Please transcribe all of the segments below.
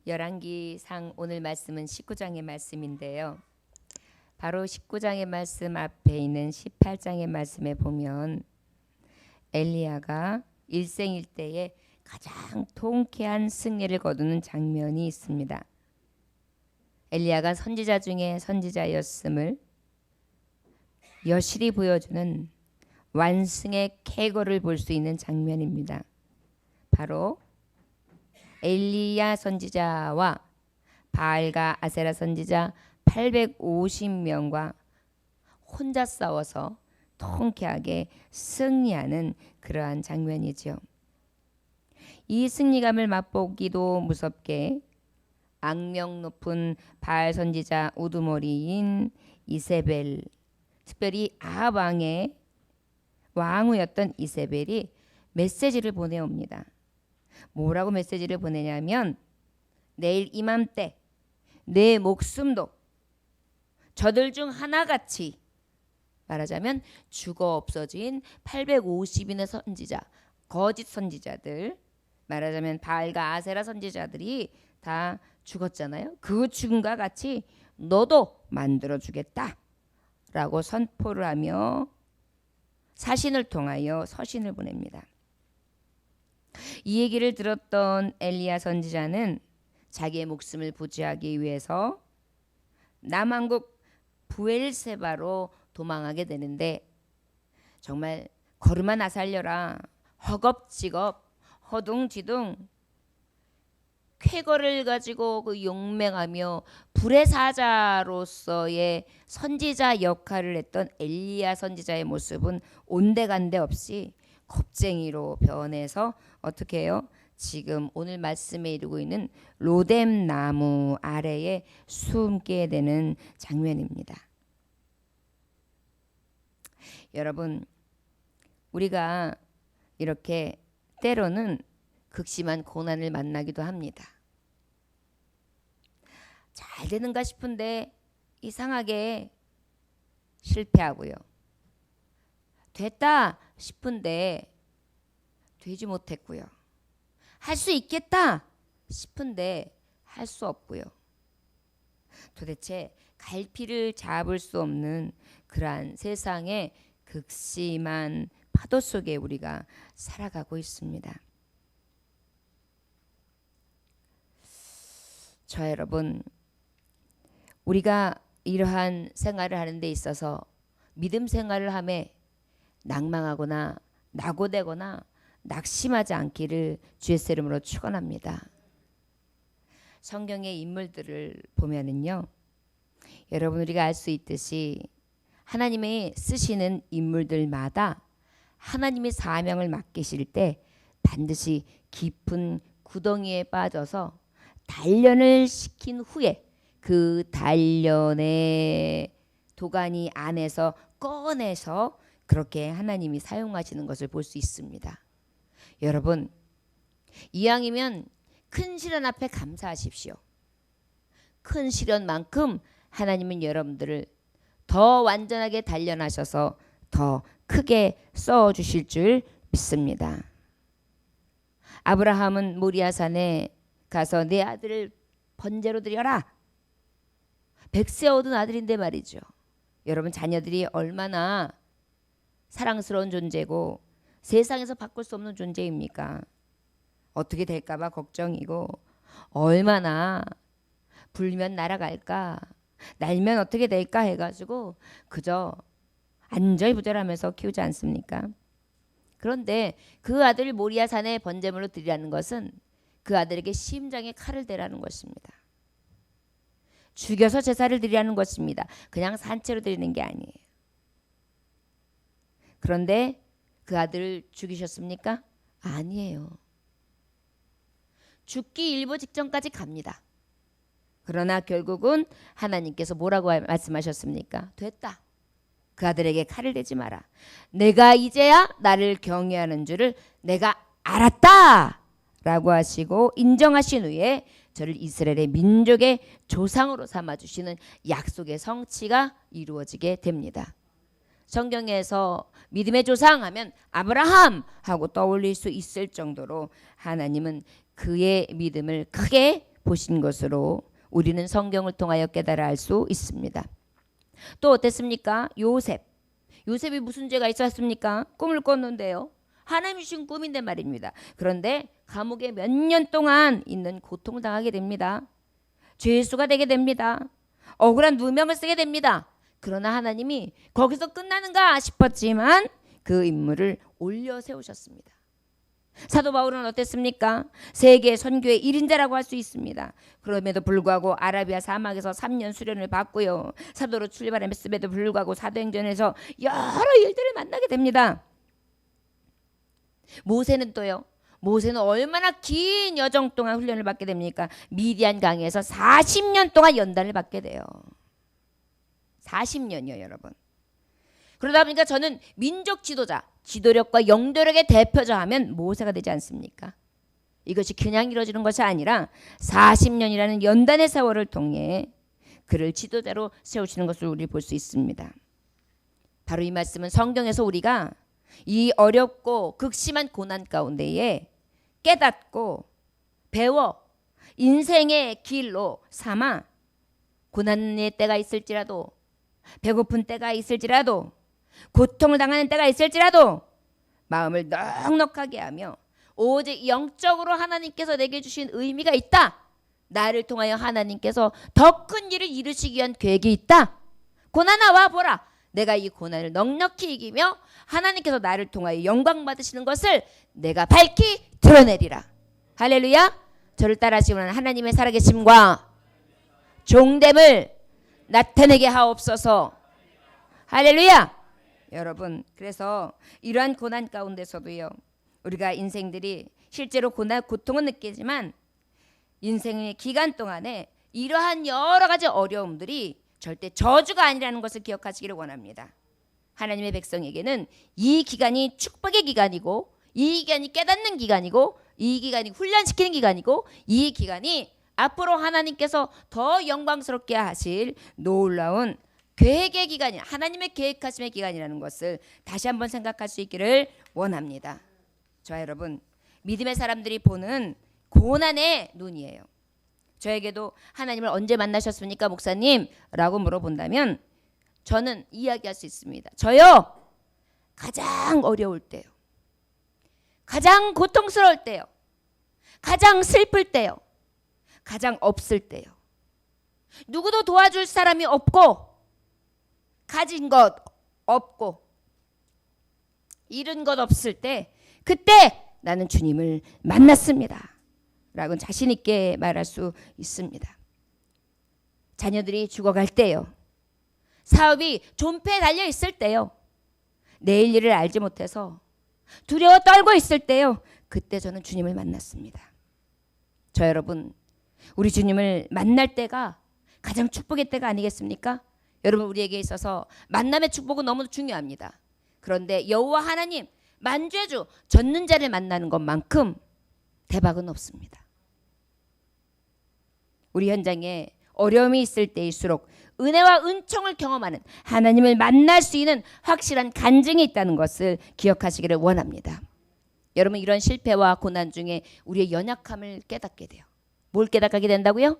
열왕기상 오늘 말씀은 19장의 말씀인데요. 바로 19장의 말씀 앞에 있는 18장의 말씀에 보면 엘리야가 일생일대에 가장 통쾌한 승리를 거두는 장면이 있습니다. 엘리야가 선지자 중에 선지자였음을 여실히 보여주는 완승의 쾌거를 볼 수 있는 장면입니다. 바로 엘리야 선지자와 바알과 아세라 선지자 850명과 혼자 싸워서 통쾌하게 승리하는 그러한 장면이죠. 이 승리감을 맛보기도 무섭게 악명 높은 바알 선지자 우두머리인 이세벨, 특별히 아합 왕의 왕후였던 이세벨이 메시지를 보내옵니다. 뭐라고 메시지를 보내냐면 내일 이맘때 내 목숨도 저들 중 하나같이, 말하자면 죽어 없어진 850인의 선지자, 거짓 선지자들, 말하자면 바알과 아세라 선지자들이 다 죽었잖아요. 그 죽음과 같이 너도 만들어주겠다 라고 선포를 하며 사신을 통하여 서신을 보냅니다. 이 얘기를 들었던 엘리야 선지자는 자기의 목숨을 부지하기 위해서 남한국 부엘세바로 도망하게 되는데, 정말 걸음아 나 살려라, 허겁지겁 허둥지둥 쾌거를 가지고 그 용맹하며 불의 사자로서의 선지자 역할을 했던 엘리야 선지자의 모습은 온데간데 없이 겁쟁이로 변해서 어떻게 해요? 지금 오늘 말씀에 이르고 있는 로뎀 나무 아래에 숨게 되는 장면입니다. 여러분, 우리가 이렇게 때로는 극심한 고난을 만나기도 합니다. 잘 되는가 싶은데 이상하게 실패하고요. 됐다 싶은데 되지 못했고요. 할 수 있겠다 싶은데 할 수 없고요. 도대체 갈피를 잡을 수 없는 그러한 세상의 극심한 파도 속에 우리가 살아가고 있습니다. 저 여러분, 우리가 이러한 생활을 하는 데 있어서 믿음 생활을 하며 낭망하거나 낙오되거나 낙심하지 않기를 주의 이름으로 축원합니다. 성경의 인물들을 보면은요, 여러분 우리가 알 수 있듯이 하나님이 쓰시는 인물들마다 하나님이 사명을 맡기실 때 반드시 깊은 구덩이에 빠져서 단련을 시킨 후에 그 단련의 도가니 안에서 꺼내서 그렇게 하나님이 사용하시는 것을 볼 수 있습니다. 여러분, 이왕이면 큰 시련 앞에 감사하십시오. 큰 시련만큼 하나님은 여러분들을 더 완전하게 단련하셔서 더 크게 써주실 줄 믿습니다. 아브라함은 모리아산에 가서 내 아들을 번제로 드려라. 100세 얻은 아들인데 말이죠. 여러분, 자녀들이 얼마나 사랑스러운 존재고 세상에서 바꿀 수 없는 존재입니까? 어떻게 될까봐 걱정이고, 얼마나 불면 날아갈까, 날면 어떻게 될까 해가지고 그저 안절부절하면서 키우지 않습니까? 그런데 그 아들을 모리아산에 번제물로 드리라는 것은 그 아들에게 심장에 칼을 대라는 것입니다. 죽여서 제사를 드리라는 것입니다. 그냥 산채로 드리는 게 아니에요. 그런데 그 아들을 죽이셨습니까? 아니에요. 죽기 일보 직전까지 갑니다. 그러나 결국은 하나님께서 뭐라고 말씀하셨습니까? 됐다. 그 아들에게 칼을 대지 마라. 내가 이제야 나를 경외하는 줄을 내가 알았다 라고 하시고 인정하신 후에 저를 이스라엘의 민족의 조상으로 삼아주시는 약속의 성취가 이루어지게 됩니다. 성경에서 믿음의 조상 하면 아브라함 하고 떠올릴 수 있을 정도로 하나님은 그의 믿음을 크게 보신 것으로 우리는 성경을 통하여 깨달아 알 수 있습니다. 또 어땠습니까? 요셉이 무슨 죄가 있었습니까? 꿈을 꿨는데요. 하나님이 주신 꿈인데 말입니다. 그런데 감옥에 몇 년 동안 있는 고통을 당하게 됩니다. 죄수가 되게 됩니다. 억울한 누명을 쓰게 됩니다. 그러나 하나님이 거기서 끝나는가 싶었지만 그 인물을 올려 세우셨습니다. 사도 바울은 어땠습니까? 세계 선교의 1인자라고 할 수 있습니다. 그럼에도 불구하고 아라비아 사막에서 3년 수련을 받고요. 사도로 출발했음에도 불구하고 사도행전에서 여러 일들을 만나게 됩니다. 모세는 또요. 모세는 얼마나 긴 여정 동안 훈련을 받게 됩니까? 미디안 강에서 40년 동안 연단을 받게 돼요. 40년이요, 여러분. 그러다 보니까 저는 민족 지도자, 지도력과 영도력의 대표자 하면 모세가 되지 않습니까? 이것이 그냥 이루어지는 것이 아니라 40년이라는 연단의 세월을 통해 그를 지도자로 세우시는 것을 우리 볼 수 있습니다. 바로 이 말씀은 성경에서 우리가 이 어렵고 극심한 고난 가운데에 깨닫고 배워 인생의 길로 삼아 고난의 때가 있을지라도 배고픈 때가 있을지라도 고통을 당하는 때가 있을지라도 마음을 넉넉하게 하며 오직 영적으로 하나님께서 내게 주신 의미가 있다. 나를 통하여 하나님께서 더 큰 일을 이루시기 위한 계획이 있다. 고난아 와 보라. 내가 이 고난을 넉넉히 이기며 하나님께서 나를 통하여 영광 받으시는 것을 내가 밝히 드러내리라. 할렐루야. 저를 따라하시는 하나님의 살아계심과 종됨을 나타내게 하옵소서. 할렐루야. 여러분, 그래서 이러한 고난 가운데서도요, 우리가 인생들이 실제로 고통은 느끼지만 인생의 기간 동안에 이러한 여러 가지 어려움들이 절대 저주가 아니라는 것을 기억하시기를 원합니다. 하나님의 백성에게는 이 기간이 축복의 기간이고, 이 기간이 깨닫는 기간이고, 이 기간이 훈련시키는 기간이고, 이 기간이 앞으로 하나님께서 더 영광스럽게 하실 놀라운 계획의 기간이, 하나님의 계획하심의 기간이라는 것을 다시 한번 생각할 수 있기를 원합니다. 자, 여러분, 믿음의 사람들이 보는 고난의 눈이에요. 저에게도 하나님을 언제 만나셨습니까, 목사님? 라고 물어본다면 저는 이야기할 수 있습니다. 저요, 가장 어려울 때요, 가장 고통스러울 때요, 가장 슬플 때요, 가장 없을 때요, 누구도 도와줄 사람이 없고, 가진 것 없고, 잃은 것 없을 때, 그때 나는 주님을 만났습니다. 라고 자신 있게 말할 수 있습니다. 자녀들이 죽어갈 때요, 사업이 존폐에 달려 있을 때요, 내일 일을 알지 못해서 두려워 떨고 있을 때요, 그때 저는 주님을 만났습니다. 저 여러분, 우리 주님을 만날 때가 가장 축복의 때가 아니겠습니까? 여러분, 우리에게 있어서 만남의 축복은 너무 중요합니다. 그런데 여호와 하나님 만죄주 젖는 자를 만나는 것만큼 대박은 없습니다. 우리 현장에 어려움이 있을 때일수록 은혜와 은총을 경험하는, 하나님을 만날 수 있는 확실한 간증이 있다는 것을 기억하시기를 원합니다. 여러분, 이런 실패와 고난 중에 우리의 연약함을 깨닫게 돼요. 뭘 깨닫게 된다고요?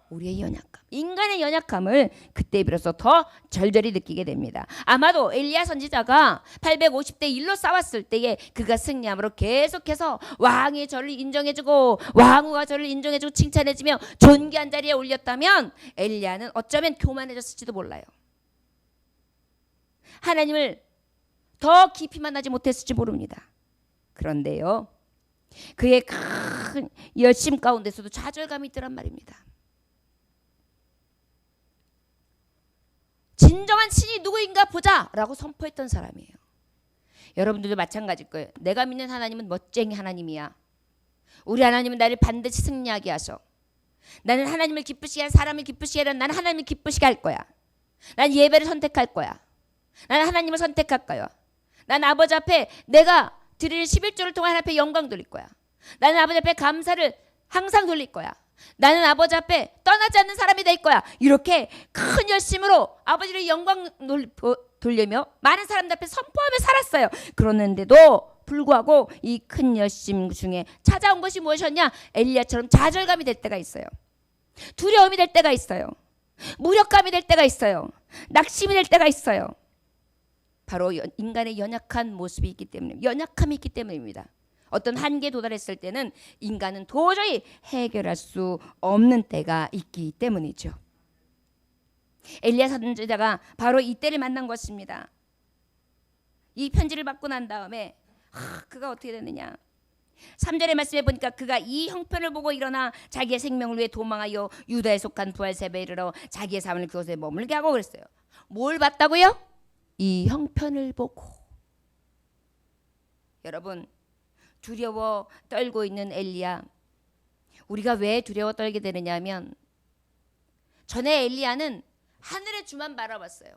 우리의 연약함, 인간의 연약함을 그때 비로소 더 절절히 느끼게 됩니다. 아마도 엘리야 선지자가 850대 1로 싸웠을 때에 그가 승리함으로 계속해서 왕이 저를 인정해주고 왕후가 저를 인정해주고 칭찬해주며 존귀한 자리에 올렸다면 엘리야는 어쩌면 교만해졌을지도 몰라요. 하나님을 더 깊이 만나지 못했을지 모릅니다. 그런데요, 그의 큰 열심 가운데서도 좌절감이 있더란 말입니다. 진정한 신이 누구인가 보자 라고 선포했던 사람이에요. 여러분들도 마찬가지일 거예요. 내가 믿는 하나님은 멋쟁이 하나님이야. 우리 하나님은 나를 반드시 승리하게 하셔. 나는 하나님을 기쁘시게 할, 사람을 기쁘시게 하는, 나는 하나님을 기쁘시게 할 거야. 난 예배를 선택할 거야. 나는 하나님을 선택할 거야. 난 아버지 앞에 내가 드릴 11조를 통해 하나님 앞에 영광 돌릴 거야. 나는 아버지 앞에 감사를 항상 돌릴 거야. 나는 아버지 앞에 떠나지 않는 사람이 될 거야. 이렇게 큰 열심으로 아버지를 영광 돌리며 많은 사람들 앞에 선포하며 살았어요. 그러는데도 불구하고 이 큰 열심 중에 찾아온 것이 무엇이었냐? 엘리야처럼 좌절감이 될 때가 있어요. 두려움이 될 때가 있어요. 무력감이 될 때가 있어요. 낙심이 될 때가 있어요. 바로 인간의 연약한 모습이 있기 때문에, 연약함이 있기 때문입니다. 어떤 한계에 도달했을 때는 인간은 도저히 해결할 수 없는 때가 있기 때문이죠. 엘리야 선지자가 바로 이때를 만난 것입니다. 이 편지를 받고 난 다음에 그가 어떻게 됐느냐? 3절의 말씀에 보니까 그가 이 형편을 보고 일어나 자기의 생명을 위해 도망하여 유다에 속한 부엘세바에 이르러 자기의 삶을 그곳에 머물게 하고 그랬어요. 뭘 봤다고요? 이 형편을 보고. 여러분, 두려워 떨고 있는 엘리야, 우리가 왜 두려워 떨게 되느냐 하면, 전에 엘리야는 하늘의 주만 바라봤어요.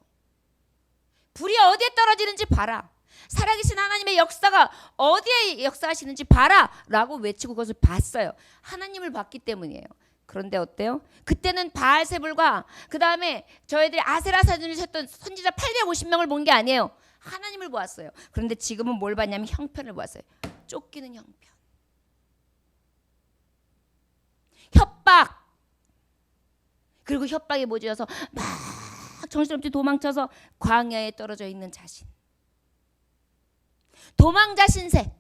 불이 어디에 떨어지는지 봐라, 살아계신 하나님의 역사가 어디에 역사하시는지 봐라 라고 외치고 그것을 봤어요. 하나님을 봤기 때문이에요. 그런데 어때요? 그때는 바알세불과 그 다음에 저희들이 아세라 사진을 쳤던 선지자 850명을 본 게 아니에요. 하나님을 보았어요. 그런데 지금은 뭘 봤냐면 형편을 보았어요. 쫓기는 형편, 협박, 그리고 협박에 모질러서 막 정신없이 도망쳐서 광야에 떨어져 있는 자신, 도망자 신세.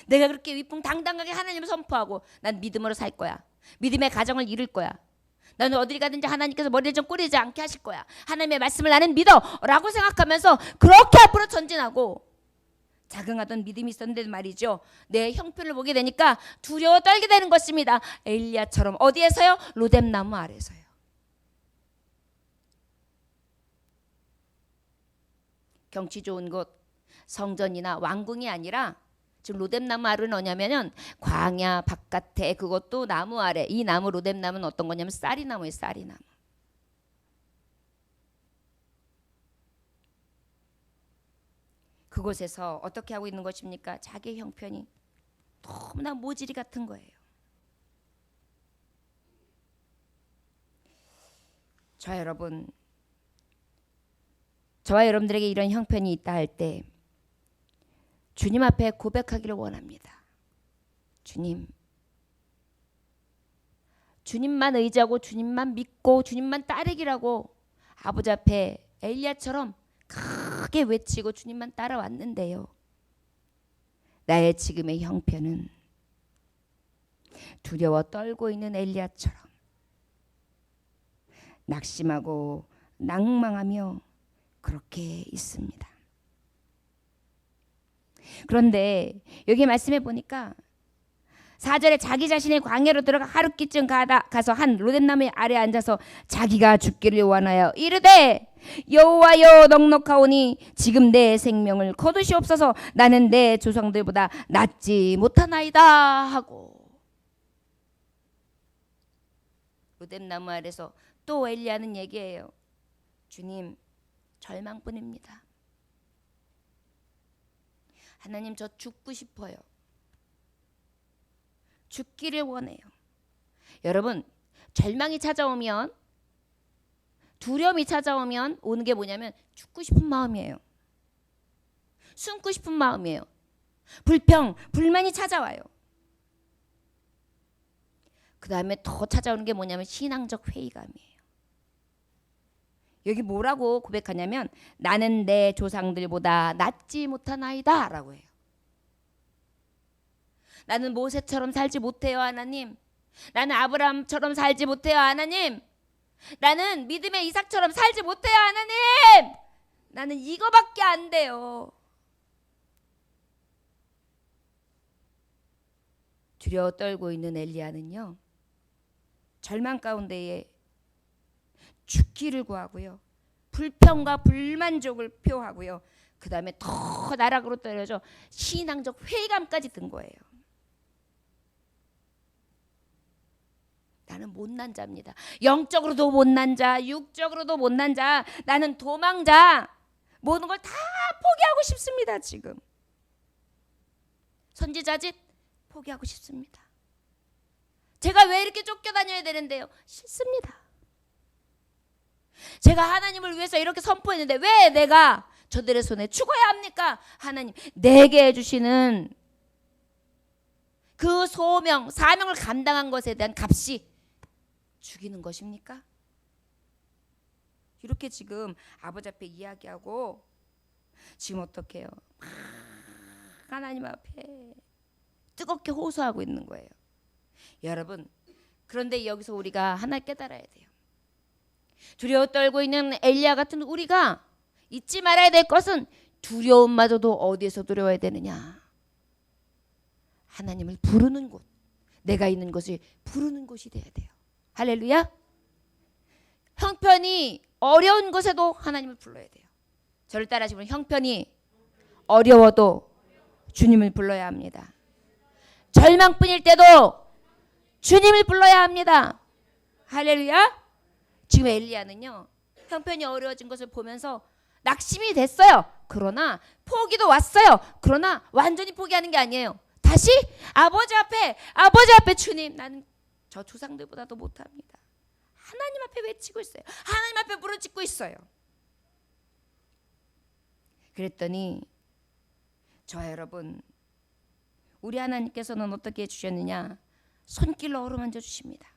내가 그렇게 위풍당당하게 하나님을 선포하고 난 믿음으로 살 거야, 믿음의 가정을 이룰 거야, 나는 어딜 가든지 하나님께서 머리를 좀 꾸리지 않게 하실 거야, 하나님의 말씀을 나는 믿어 라고 생각하면서 그렇게 앞으로 전진하고 자긍하던 믿음이 있었는데 말이죠, 내 형편을 보게 되니까 두려워 떨게 되는 것입니다. 엘리야처럼. 어디에서요? 로뎀나무 아래서요. 경치 좋은 곳, 성전이나 왕궁이 아니라 지금 로뎀나무 아래는 뭐냐면은 광야 바깥에, 그것도 나무 아래. 이 나무 로뎀나무는 어떤 거냐면 쌀이나무예요. 쌀이나무. 그곳에서 어떻게 하고 있는 것입니까? 자기의 형편이 너무나 모질이 같은 거예요. 저와 여러분들에게 이런 형편이 있다 할 때 주님 앞에 고백하기를 원합니다. 주님만 의지하고 주님만 믿고 주님만 따르기라고 아버지 앞에 엘리야처럼 크게 외치고 주님만 따라왔는데요, 나의 지금의 형편은 두려워 떨고 있는 엘리야처럼 낙심하고 낭망하며 그렇게 있습니다. 그런데 여기 말씀해 보니까 4절에 자기 자신의 광야로 들어가 하루끼쯤 가서 한 로뎀나무 아래 앉아서 자기가 죽기를 원하여 이르되 여호와여 넉넉하오니 지금 내 생명을 거두시옵소서, 나는 내 조상들보다 낫지 못하나이다 하고. 로뎀나무 아래서 또 엘리야는 얘기해요. 주님, 절망뿐입니다. 하나님, 저 죽고 싶어요. 죽기를 원해요. 여러분, 절망이 찾아오면, 두려움이 찾아오면 오는 게 뭐냐면 죽고 싶은 마음이에요. 숨고 싶은 마음이에요. 불만이 찾아와요. 그 다음에 더 찾아오는 게 뭐냐면 신앙적 회의감이에요. 여기 뭐라고 고백하냐면 나는 내 조상들보다 낫지 못하나이다 라고 해요. 나는 모세처럼 살지 못해요 하나님. 나는 아브라함처럼 살지 못해요 하나님. 나는 믿음의 이삭처럼 살지 못해요 하나님. 나는 이거밖에 안 돼요. 두려워 떨고 있는 엘리야는요, 절망 가운데에 죽기를 구하고요, 불평과 불만족을 표하고요, 그 다음에 더 나락으로 떨어져 신앙적 회의감까지 든 거예요. 나는 못난 자입니다. 영적으로도 못난 자, 육적으로도 못난 자, 나는 도망자, 모든 걸 다 포기하고 싶습니다. 지금 선지자짓 포기하고 싶습니다. 제가 왜 이렇게 쫓겨다녀야 되는데요? 싫습니다. 제가 하나님을 위해서 이렇게 선포했는데 왜 내가 저들의 손에 죽어야 합니까? 하나님 내게 해주시는 그 소명, 사명을 감당한 것에 대한 값이 죽이는 것입니까? 이렇게 지금 아버지 앞에 이야기하고 지금 어떻게 해요? 하나님 앞에 뜨겁게 호소하고 있는 거예요. 여러분, 그런데 여기서 우리가 하나 깨달아야 돼요. 두려워 떨고 있는 엘리야 같은 우리가 잊지 말아야 될 것은 두려움마저도 어디에서 두려워야 되느냐? 하나님을 부르는 곳, 내가 있는 것을 부르는 곳이 돼야 돼요. 할렐루야. 형편이 어려운 곳에도 하나님을 불러야 돼요. 저를 따라하시면 형편이 어려워도 주님을 불러야 합니다. 절망뿐일 때도 주님을 불러야 합니다. 할렐루야. 지금 엘리야는요, 형편이 어려워진 것을 보면서 낙심이 됐어요. 그러나 포기도 왔어요. 그러나 완전히 포기하는 게 아니에요. 다시 아버지 앞에 주님, 나는 저 조상들보다도 못합니다. 하나님 앞에 외치고 있어요. 하나님 앞에 부르짖고 있어요. 그랬더니 저와 여러분, 우리 하나님께서는 어떻게 해주셨느냐? 손길로 어루만져 주십니다.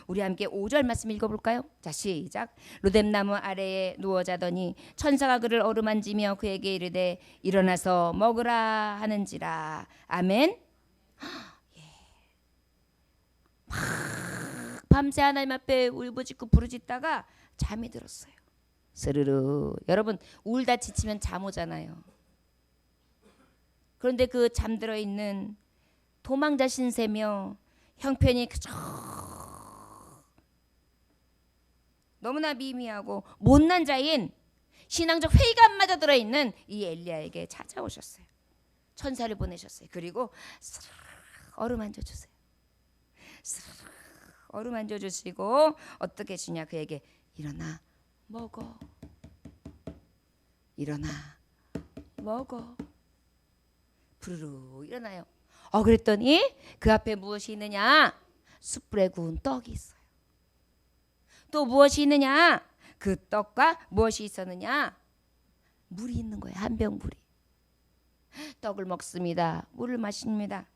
우리 함께 5절 말씀 읽어볼까요? 자, 시작. 로뎀나무 아래에 누워 자더니 천사가 그를 어루만지며 그에게 이르되 일어나서 먹으라 하는지라. 아멘. 막 밤새 하나님 앞에 울부짖고 부르짖다가 잠이 들었어요. 스르르. 여러분, 울다 지치면 잠 오잖아요. 그런데 그 잠들어 있는 도망자 신세며 형편이 그저 너무나 미미하고 못난 자인 신앙적 회의감마저 들어있는 이 엘리야에게 찾아오셨어요. 천사를 보내셨어요. 그리고 어루만져 주세요. 어루만져 주시고 어떻게 해주냐? 그에게 일어나 먹어. 일어나 먹어. 부르르 일어나요. 그랬더니 그 앞에 무엇이 있느냐? 숯불에 구운 떡이 있어요. 또 무엇이 있느냐? 그 떡과 무엇이 있었느냐? 물이 있는 거예요. 한 병 물이. 떡을 먹습니다. 물을 마십니다.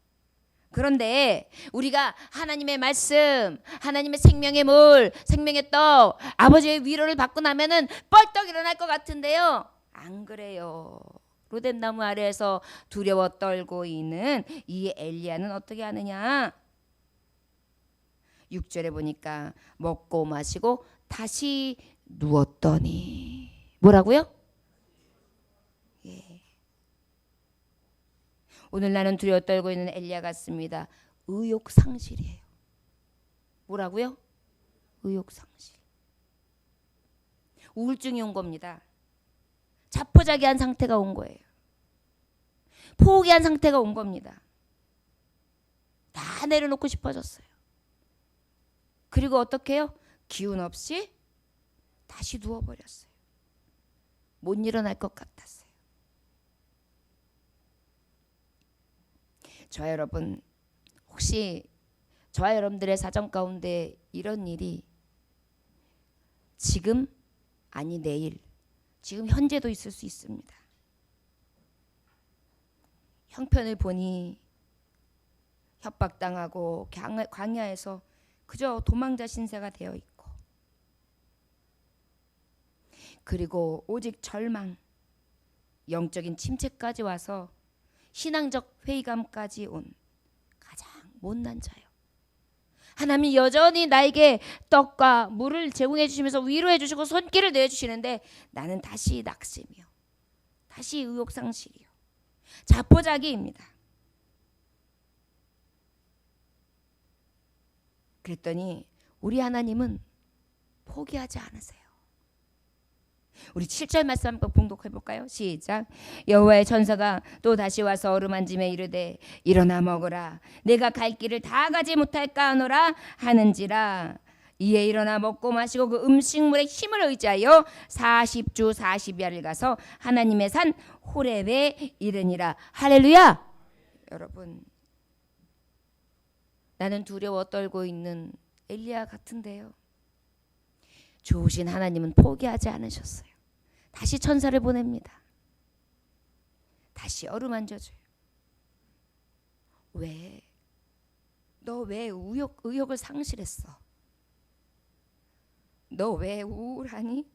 그런데 우리가 하나님의 말씀, 하나님의 생명의 물, 생명의 떡, 아버지의 위로를 받고 나면은 뻘떡 일어날 것 같은데요. 안 그래요. 로뎀나무 아래에서 두려워 떨고 있는 이 엘리야는 어떻게 하느냐? 6절에 보니까 먹고 마시고 다시 누웠더니 뭐라고요? 예. 오늘 나는 두려워 떨고 있는 엘리야 같습니다. 의욕상실이에요. 뭐라고요? 의욕상실. 우울증이 온 겁니다. 자포자기한 상태가 온 거예요. 포기한 상태가 온 겁니다. 다 내려놓고 싶어졌어요. 그리고 어떻게 해요? 기운 없이 다시 누워버렸어요. 못 일어날 것 같았어요. 저와 여러분, 혹시 저와 여러분들의 사정 가운데 이런 일이 지금 아니 내일, 지금 현재도 있을 수 있습니다. 형편을 보니 협박당하고 광야에서 그저 도망자 신세가 되어 있고, 그리고 오직 절망, 영적인 침체까지 와서 신앙적 회의감까지 온 가장 못난 자요. 하나님이 여전히 나에게 떡과 물을 제공해 주시면서 위로해 주시고 손길을 내주시는데 나는 다시 낙심이요, 다시 의욕상실이요, 자포자기입니다. 그랬더니 우리 하나님은 포기하지 않으세요. 우리 7절 말씀 한번 봉독해 볼까요? 시작. 여호와의 천사가 또 다시 와서 어루만지며 이르되 일어나 먹으라. 내가 갈 길을 다 가지 못할까 하노라 하는지라. 이에 일어나 먹고 마시고 그 음식물의 힘을 의지하여 40주 40야를 가서 하나님의 산 호렙에 이르니라. 할렐루야. 여러분, 나는 두려워 떨고 있는 엘리야 같은데요. 좋으신 하나님은 포기하지 않으셨어요. 다시 천사를 보냅니다. 다시 어루만져줘요. 왜? 너 왜 의욕을 상실했어? 너 왜 우울하니?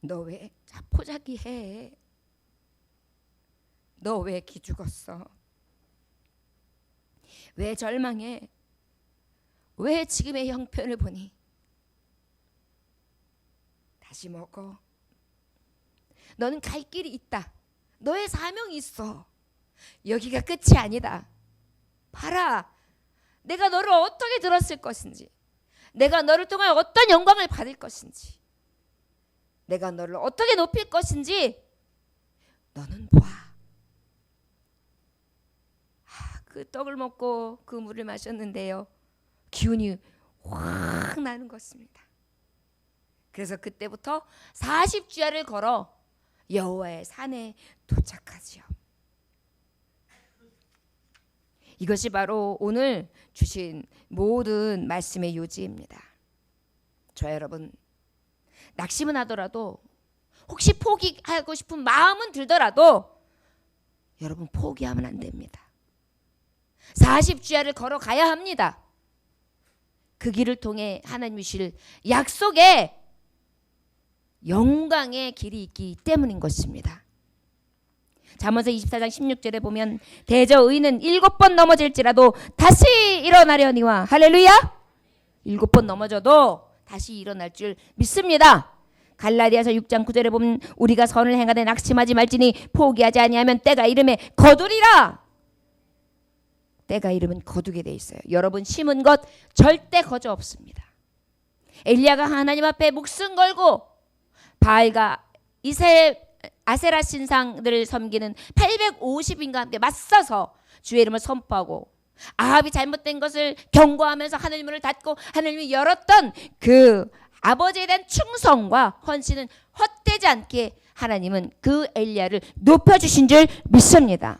너 왜 자포자기해? 너 왜 기죽었어? 왜 절망해? 왜 지금의 형편을 보니? 다시 먹어. 너는 갈 길이 있다. 너의 사명이 있어. 여기가 끝이 아니다. 봐라. 내가 너를 어떻게 들었을 것인지, 내가 너를 통해 어떤 영광을 받을 것인지, 내가 너를 어떻게 높일 것인지 너는 봐. 그 떡을 먹고 그 물을 마셨는데요, 기운이 확 나는 것입니다. 그래서 그때부터 40주야를 걸어 여호와의 산에 도착하지요. 이것이 바로 오늘 주신 모든 말씀의 요지입니다. 저 여러분, 낙심은 하더라도, 혹시 포기하고 싶은 마음은 들더라도 여러분 포기하면 안 됩니다. 40주야를 걸어가야 합니다. 그 길을 통해 하나님이 주실 약속의 영광의 길이 있기 때문인 것입니다. 잠언서 24장 16절에 보면 대저 의인은 7번 넘어질지라도 다시 일어나려니와, 할렐루야, 7번 넘어져도 다시 일어날 줄 믿습니다. 갈라디아서 6장 9절에 보면 우리가 선을 행하되 낙심하지 말지니 포기하지 아니하면 때가 이르매 거두리라. 때가 이르면 거두게 돼 있어요. 여러분, 심은 것 절대 거저 없습니다. 엘리야가 하나님 앞에 목숨 걸고 바알과 아세라 신상들을 섬기는 850인과 함께 맞서서 주의 이름을 선포하고 아합이 잘못된 것을 경고하면서 하늘 문을 닫고 하나님이 열었던 그 아버지에 대한 충성과 헌신은 헛되지 않게 하나님은 그 엘리야를 높여주신 줄 믿습니다.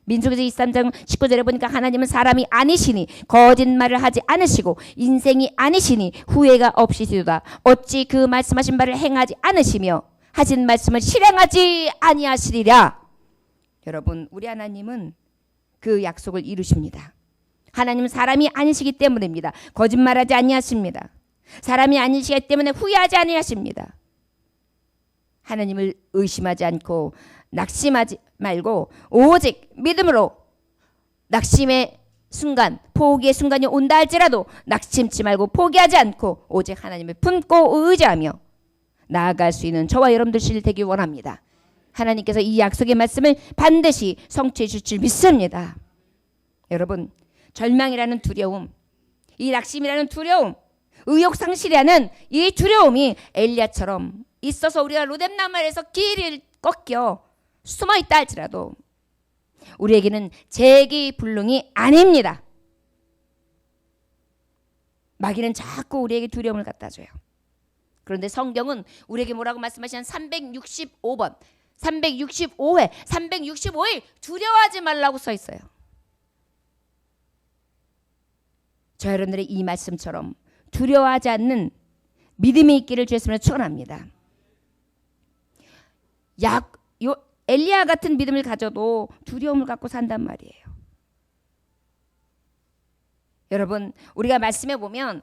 민수기서 23장 19절에 보니까 하나님은 사람이 아니시니 거짓말을 하지 않으시고 인생이 아니시니 후회가 없으시도다. 어찌 그 말씀하신 바를 행하지 않으시며 하신 말씀을 실행하지 아니하시리랴. 여러분, 우리 하나님은 그 약속을 이루십니다. 하나님은 사람이 아니시기 때문입니다. 거짓말하지 아니하십니다. 사람이 아니시기 때문에 후회하지 아니하십니다. 하나님을 의심하지 않고 낙심하지 말고 오직 믿음으로 낙심의 순간, 포기의 순간이 온다 할지라도 낙심치 말고 포기하지 않고 오직 하나님을 품고 의지하며 나아갈 수 있는 저와 여러분들 되기 원합니다. 하나님께서 이 약속의 말씀을 반드시 성취해 주실 줄 믿습니다. 여러분, 절망이라는 두려움, 이 낙심이라는 두려움, 의욕상실이라는 이 두려움이 엘리야처럼 있어서 우리가 로뎀나무 아래에서 길을 꺾여 숨어 있다 할지라도 우리에게는 재기불능이 아닙니다. 마귀는 자꾸 우리에게 두려움을 갖다 줘요. 그런데 성경은 우리에게 뭐라고 말씀하시냐면 365번, 365회, 365일 두려워하지 말라고 써 있어요. 저 여러분들의 이 말씀처럼 두려워하지 않는 믿음이 있기를 주였으면 축원합니다. 엘리야 같은 믿음을 가져도 두려움을 갖고 산단 말이에요. 여러분, 우리가 말씀해 보면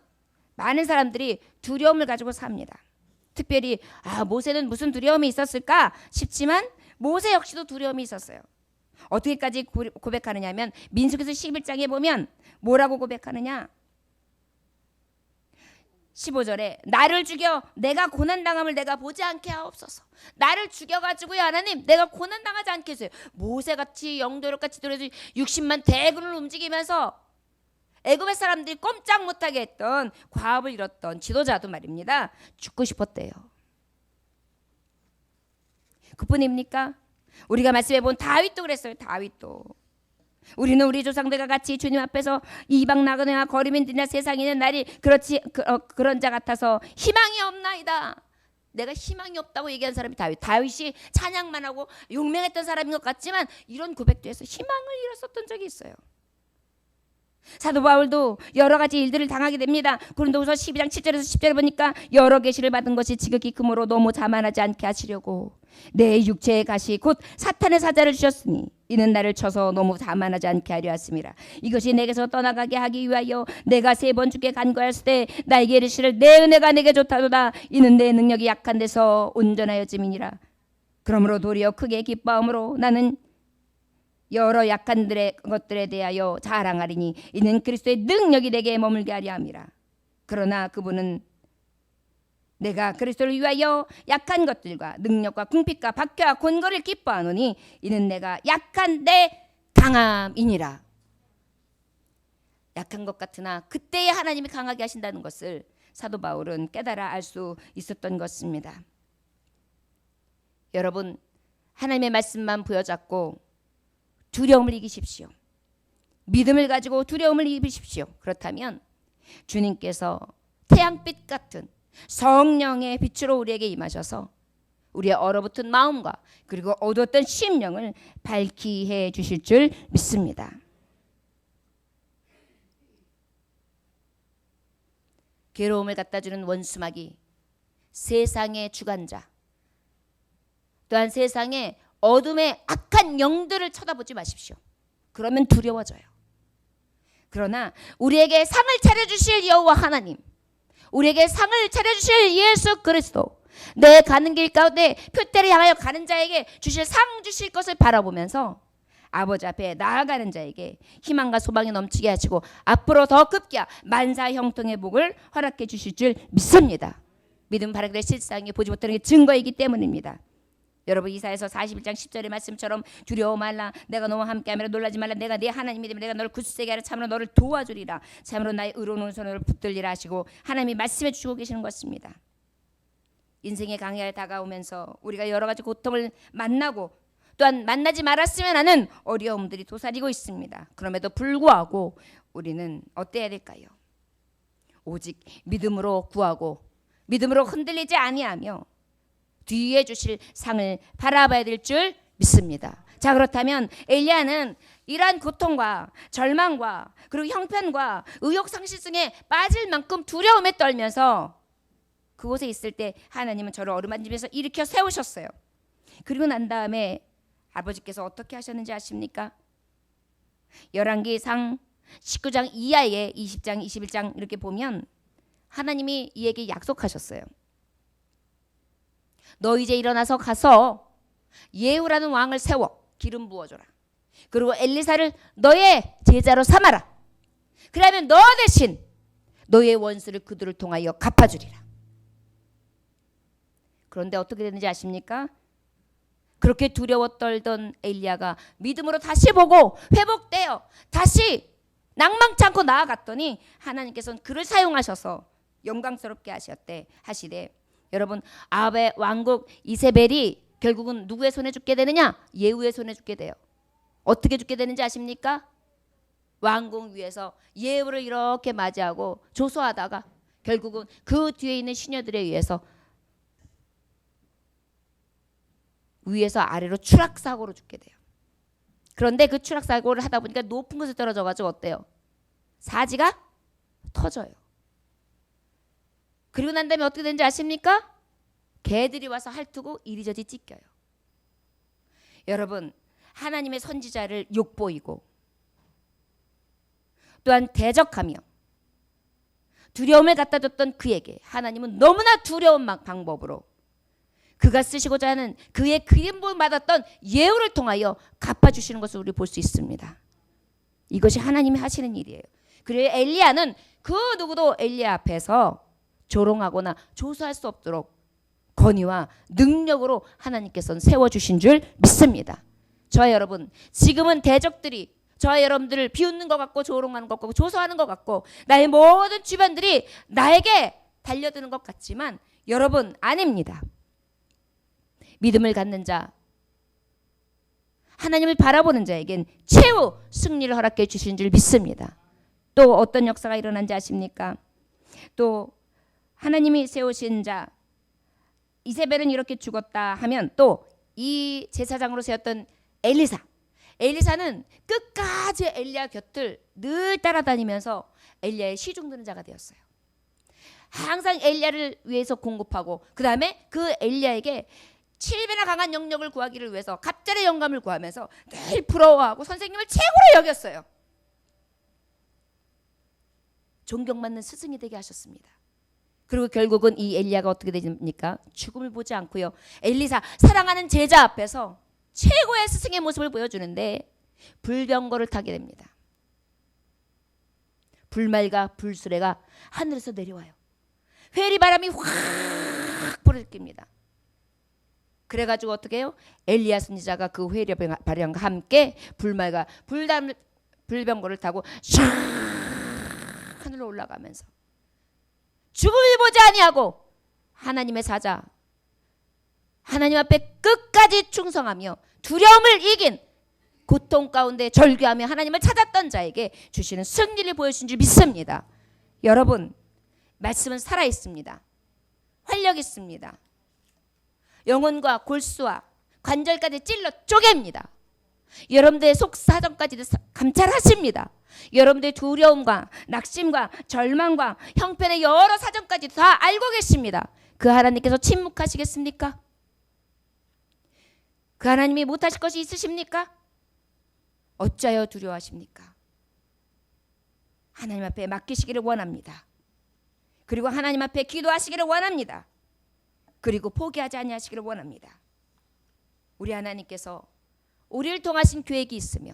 많은 사람들이 두려움을 가지고 삽니다. 특별히 모세는 무슨 두려움이 있었을까 싶지만 모세 역시도 두려움이 있었어요. 어떻게까지 고백하느냐 하면 민수기서 11장에 보면 뭐라고 고백하느냐, 15절에 나를 죽여 내가 고난당함을 내가 보지 않게 하옵소서. 나를 죽여가지고요 하나님, 내가 고난당하지 않게 해서요. 모세같이 영도력같이 들어서 60만 대군을 움직이면서 애굽의 사람들이 꼼짝 못하게 했던, 과업을 이뤘던 지도자도 말입니다, 죽고 싶었대요. 그뿐입니까? 우리가 말씀해 본 다윗도 그랬어요. 다윗도 우리는 우리 조상들과 같이 주님 앞에서 이방 나그네와 거리민들이나 세상에 있는 날이 그런 자 같아서 희망이 없나이다. 내가 희망이 없다고 얘기한 사람이 다윗이 찬양만 하고 용맹했던 사람인 것 같지만 이런 고백도 해서 희망을 잃었었던 적이 있어요. 사도 바울도 여러 가지 일들을 당하게 됩니다. 고린도후서 12장 7절에서 10절에 보니까 여러 계시를 받은 것이 지극히 금으로 너무 자만하지 않게 하시려고 내 육체의 가시 곧 사탄의 사자를 주셨으니 이는 나를 쳐서 너무 자만하지 않게 하려 하심이라. 이것이 내게서 떠나가게 하기 위하여 내가 3번 주께 간구하였을 때 나에게 이르시를 내 은혜가 내게 좋다도다. 이는 내 능력이 약한 데서 온전하여짐이니라. 그러므로 도리어 크게 기뻐함으로 나는 여러 약한 것들에 대하여 자랑하리니 이는 그리스도의 능력이 내게 머물게 하려 함이라. 그러나 그분은 내가 그리스도를 위하여 약한 것들과 능력과 궁핍과 박해와 곤고를 기뻐하노니 이는 내가 약한 내 강함이니라. 약한 것 같으나 그때에 하나님이 강하게 하신다는 것을 사도 바울은 깨달아 알 수 있었던 것입니다. 여러분, 하나님의 말씀만 부여잡고 두려움을 이기십시오. 믿음을 가지고 두려움을 이기십시오. 그렇다면 주님께서 태양빛 같은 성령의 빛으로 우리에게 임하셔서 우리의 얼어붙은 마음과 그리고 어두웠던 심령을 밝히 해 주실 줄 믿습니다. 괴로움을 갖다 주는 원수마귀, 세상의 주관자, 또한 세상의 어둠의 악한 영들을 쳐다보지 마십시오. 그러면 두려워져요. 그러나 우리에게 상을 차려주실 여호와 하나님, 우리에게 상을 차려주실 예수 그리스도, 내 가는 길 가운데 표대를 향하여 가는 자에게 주실 상 주실 것을 바라보면서 아버지 앞에 나아가는 자에게 희망과 소망이 넘치게 하시고 앞으로 더 급기야 만사 형통의 복을 허락해 주실 줄 믿습니다. 믿음 바라기를 실상에 보지 못하는 게 증거이기 때문입니다. 여러분, 이사야서 41장 10절의 말씀처럼 두려워 말라, 내가 너와 함께하며 놀라지 말라, 내가 네 하나님이 되면 내가 너를 굳세게 하려 참으로 너를 도와주리라, 참으로 나의 의로운 오른손으로 붙들리라 하시고 하나님이 말씀해 주시고 계시는 것입니다. 인생의 강야에 다가오면서 우리가 여러 가지 고통을 만나고 또한 만나지 말았으면 하는 어려움들이 도사리고 있습니다. 그럼에도 불구하고 우리는 어때야 될까요? 오직 믿음으로 구하고 믿음으로 흔들리지 아니하며 뒤에 주실 상을 바라봐야 될 줄 믿습니다. 자, 그렇다면 엘리야는 이러한 고통과 절망과 그리고 형편과 의욕상실증에 빠질 만큼 두려움에 떨면서 그곳에 있을 때 하나님은 저를 어루만지면서 일으켜 세우셨어요. 그리고 난 다음에 아버지께서 어떻게 하셨는지 아십니까? 열왕기상 19장 이하에 20장 21장 이렇게 보면 하나님이 이에게 약속하셨어요. 너 이제 일어나서 가서 예후라는 왕을 세워 기름 부어줘라. 그리고 엘리사를 너의 제자로 삼아라. 그러면 너 대신 너의 원수를 그들을 통하여 갚아주리라. 그런데 어떻게 되는지 아십니까? 그렇게 두려워 떨던 엘리야가 믿음으로 다시 보고 회복되어 다시 낭망치 않고 나아갔더니 하나님께서는 그를 사용하셔서 영광스럽게 하시되 여러분, 아합의 왕국 이세벨이 결국은 누구의 손에 죽게 되느냐? 예후의 손에 죽게 돼요. 어떻게 죽게 되는지 아십니까? 왕궁 위에서 예후를 이렇게 맞이하고 조소하다가 결국은 그 뒤에 있는 시녀들에 의해서 위에서 아래로 추락사고로 죽게 돼요. 그런데 그 추락사고를 하다 보니까 높은 곳에 떨어져가지고 어때요? 사지가 터져요. 그리고 난 다음에 어떻게 되는지 아십니까? 개들이 와서 핥고 이리저리 찢겨요. 여러분, 하나님의 선지자를 욕보이고 또한 대적하며 두려움을 갖다 줬던 그에게 하나님은 너무나 두려운 방법으로 그가 쓰시고자 하는 그의 그림 부음 받았던 예후를 통하여 갚아주시는 것을 우리 볼 수 있습니다. 이것이 하나님이 하시는 일이에요. 그리고 엘리야는 그 누구도 엘리야 앞에서 조롱하거나 조소할 수 없도록 권위와 능력으로 하나님께서는 세워주신 줄 믿습니다. 저와 여러분, 지금은 대적들이 저와 여러분들을 비웃는 것 같고 조롱하는 것 같고 조소하는 것 같고 나의 모든 주변들이 나에게 달려드는 것 같지만 여러분, 아닙니다. 믿음을 갖는 자, 하나님을 바라보는 자에겐 최후 승리를 허락해 주신 줄 믿습니다. 또 어떤 역사가 일어난지 아십니까? 또 하나님이 세우신 자 이세벨은 이렇게 죽었다 하면 또 이 제사장으로 세웠던 엘리사, 엘리사는 끝까지 엘리야 곁을 늘 따라다니면서 엘리야의 시중 듣는 자가 되었어요. 항상 엘리야를 위해서 공급하고 그 다음에 그 엘리야에게 7배나 강한 영역을 구하기를 위해서 갑절의 영감을 구하면서 늘 부러워하고 선생님을 최고로 여겼어요. 존경받는 스승이 되게 하셨습니다. 그리고 결국은 이 엘리야가 어떻게 됩니까? 죽음을 보지 않고요. 엘리사 사랑하는 제자 앞에서 최고의 스승의 모습을 보여주는데 불병거를 타게 됩니다. 불말과 불수레가 하늘에서 내려와요. 회리바람이 확 불어일으킵니다. 그래가지고 어떻게 해요? 엘리야 선지자가 그 회리바람과 함께 불말과 불병거를 타고 샥 하늘로 올라가면서 죽음을 보지 아니하고 하나님의 사자, 하나님 앞에 끝까지 충성하며 두려움을 이긴 고통 가운데 절규하며 하나님을 찾았던 자에게 주시는 승리를 보여주신 줄 믿습니다. 여러분, 말씀은 살아있습니다. 활력 있습니다. 영혼과 골수와 관절까지 찔러 쪼갭니다. 여러분들의 속사정까지도 감찰하십니다. 여러분들의 두려움과 낙심과 절망과 형편의 여러 사정까지 다 알고 계십니다. 그 하나님께서 침묵하시겠습니까? 그 하나님이 못하실 것이 있으십니까? 어찌하여 두려워하십니까? 하나님 앞에 맡기시기를 원합니다. 그리고 하나님 앞에 기도하시기를 원합니다. 그리고 포기하지 아니하시기를 원합니다. 우리 하나님께서 우리를 통하신 계획이 있으며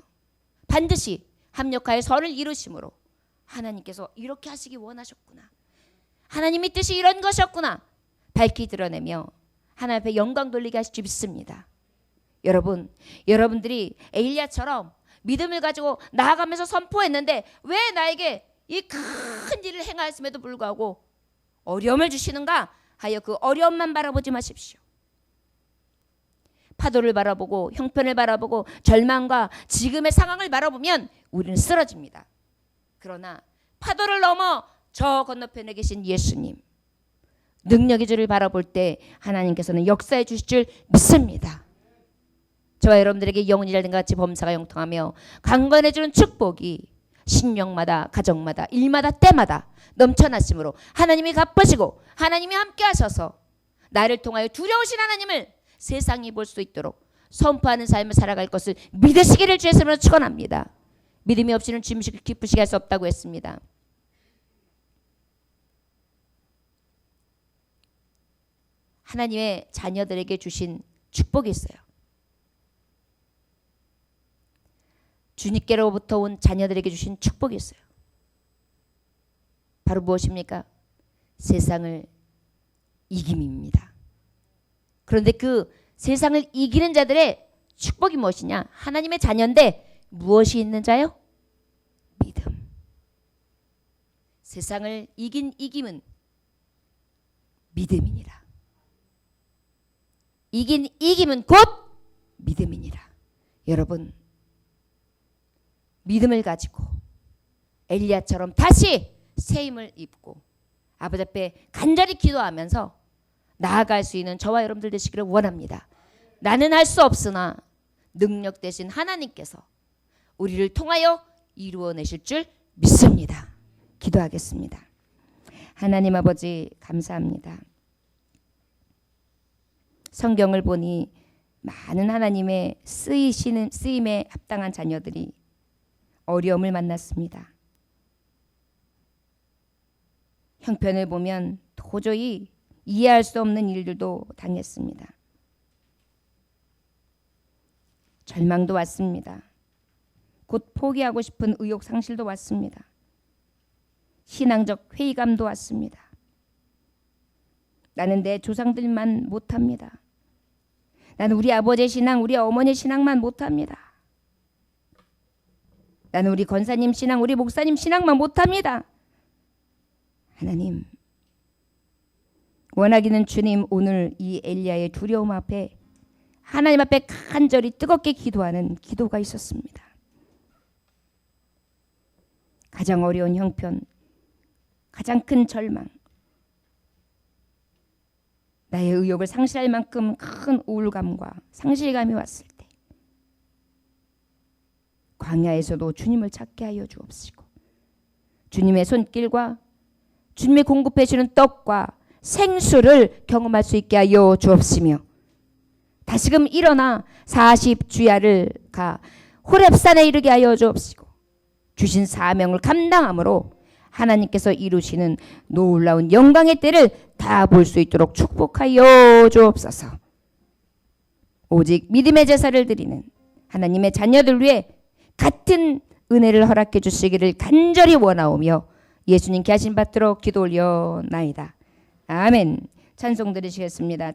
반드시 합력하여 선을 이루심으로 하나님께서 이렇게 하시기 원하셨구나. 하나님의 뜻이 이런 것이었구나. 밝히 드러내며 하나님 앞에 영광 돌리게 하실 줄 믿습니다. 여러분, 여러분들이 엘리야처럼 믿음을 가지고 나아가면서 선포했는데 왜 나에게 이 큰 일을 행하였음에도 불구하고 어려움을 주시는가 하여 그 어려움만 바라보지 마십시오. 파도를 바라보고 형편을 바라보고 절망과 지금의 상황을 바라보면 우리는 쓰러집니다. 그러나 파도를 넘어 저 건너편에 계신 예수님, 능력의 주를 바라볼 때 하나님께서는 역사해 주실 줄 믿습니다. 저와 여러분들에게 영혼이 잘된 것 같이 범사가 영통하며 강건해 주는 축복이 신령마다 가정마다 일마다 때마다 넘쳐났으므로 하나님이 갚으시고 하나님이 함께 하셔서 나를 통하여 두려우신 하나님을 세상이 볼 수 있도록 선포하는 삶을 살아갈 것을 믿으시기를 주의 이름으로 축원합니다. 믿음이 없이는 주님을 기쁘시게 할 수 없다고 했습니다. 하나님의 자녀들에게 주신 축복이 있어요. 주님께로부터 온 자녀들에게 주신 축복이 있어요. 바로 무엇입니까? 세상을 이김입니다. 그런데 그 세상을 이기는 자들의 축복이 무엇이냐? 하나님의 자녀인데 무엇이 있는 자요? 믿음. 세상을 이긴 이김은 믿음이니라. 이긴 이김은 곧 믿음이니라. 여러분, 믿음을 가지고 엘리야처럼 다시 새 힘을 입고 아버지 앞에 간절히 기도하면서 나아갈 수 있는 저와 여러분들 되시기를 원합니다. 나는 할 수 없으나 능력 되신 하나님께서 우리를 통하여 이루어내실 줄 믿습니다. 기도하겠습니다. 하나님 아버지 감사합니다. 성경을 보니 많은 하나님의 쓰임에 합당한 자녀들이 어려움을 만났습니다. 형편을 보면 도저히 이해할 수 없는 일들도 당했습니다. 절망도 왔습니다. 곧 포기하고 싶은 의욕 상실도 왔습니다. 신앙적 회의감도 왔습니다. 나는 내 조상들만 못합니다. 나는 우리 아버지의 신앙, 우리 어머니의 신앙만 못합니다. 나는 우리 권사님 신앙, 우리 목사님 신앙만 못합니다. 하나님, 원하기는 주님 오늘 이 엘리야의 두려움 앞에 하나님 앞에 간절히 뜨겁게 기도하는 기도가 있었습니다. 가장 어려운 형편, 가장 큰 절망, 나의 의욕을 상실할 만큼 큰 우울감과 상실감이 왔을 때 광야에서도 주님을 찾게 하여 주옵시고 주님의 손길과 주님의 공급해 주는 떡과 생수를 경험할 수 있게 하여 주옵시며 다시금 일어나 40주야를 가 호렙산에 이르게 하여 주옵시고 주신 사명을 감당함으로 하나님께서 이루시는 놀라운 영광의 때를 다 볼 수 있도록 축복하여 주옵소서. 오직 믿음의 제사를 드리는 하나님의 자녀들 위해 같은 은혜를 허락해 주시기를 간절히 원하오며 예수님께 하신 받도록 기도 올려나이다. 아멘. 찬송 드리시겠습니다.